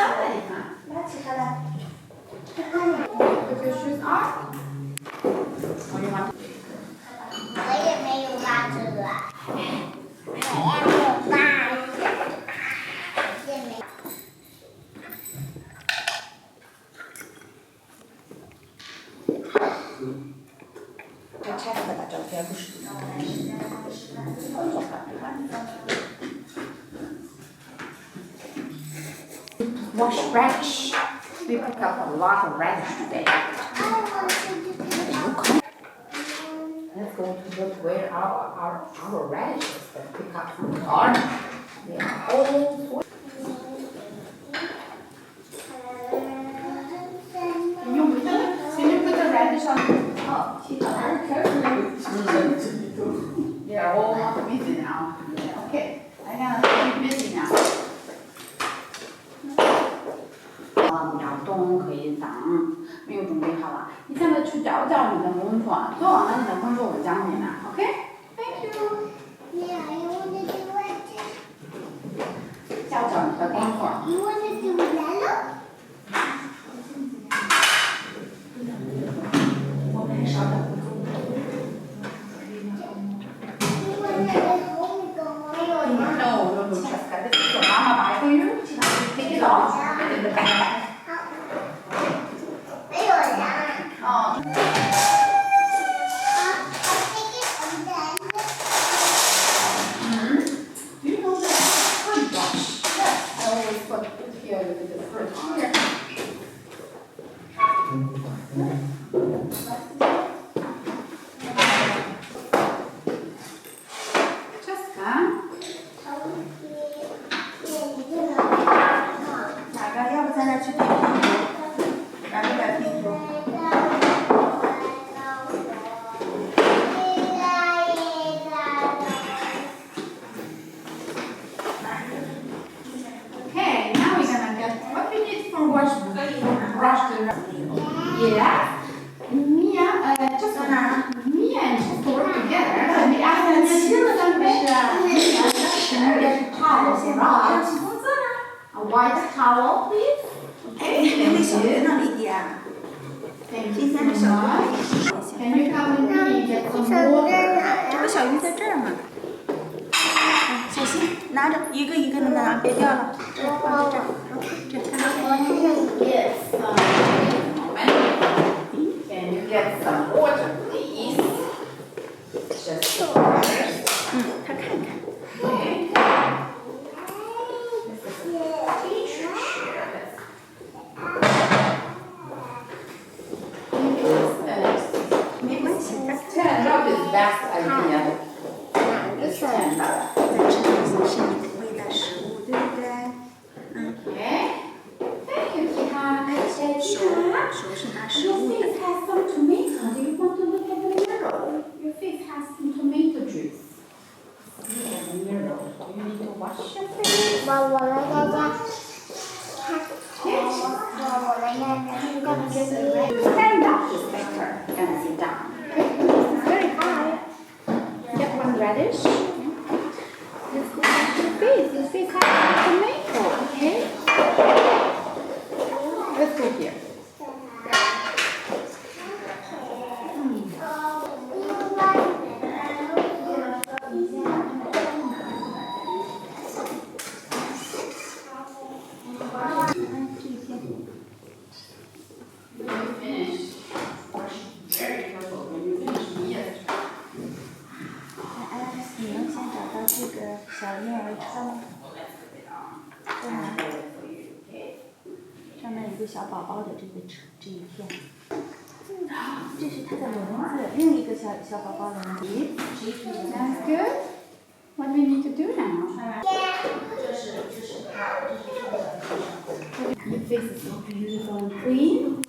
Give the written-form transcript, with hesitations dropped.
了，你看，拉起它来。Put your shoes on. 我也没有袜子啊。我也没有袜子。也没。这拆开把照片不是。Wash radish. We pick up a lot of radish today. Let's go to look where our radishes that pick up from the garden. They are all. Can you put the radish on? Oh, very carefully. They are all busy now. Okay, I gotta be busy now. 摇动可以挡，没有准备好了。你现在去找找你的工作，做完了你的工作我教你呢 ，OK？Thank you。教找你的工作。我们稍等。No, Francesca, this is what Mama buy for you. Take it off. Put it in the backpack. 没有人。Oh. Do you know the fruit box? Yes, I always put it here with the fruit on it. Jessica? 哪个？要不咱俩去点拼图？哪个点拼图？Okay, now we're gonna get what we need for brush the. Yeah. Mia, just Mia and Jessica work together. And we ask them to do something. And get a towel, right? A white towel, please. Okay, thank you. Thank you so much. Can you come with me and get some water? 这个小鱼在这儿嘛。小心拿着，一个一个的拿，别掉了。放在这儿，这看到没？ Yes. Can you get some water, please? Just water. 他看看。 Okay. This is a teacher chair. Stand up is best idea. Just stand up. 在吃东西是你的喂的食物，对不对？ Okay. Thank you, Tika. 手是拿食 Your 物的。 face has some tomato. Do you want to look at the mirror? Your face has some tomato juice. Look at the mirror. Do you need to wash your face? 我们大家看， Yes. 我们要看这个。 Stand up is better than sit down. It's very high. Get one radish. Let's go wash your face. Your face has some tomato. Okay. Let's go here. When you finish, wash very careful. When you finish, yes. 你能先找到这个小婴儿车吗？在哪？上面有个小宝宝的这个车这一片。这是他的轮子，另一个小宝宝的轮子。 That's good. What do we need to do now? Your face is so beautiful and clean.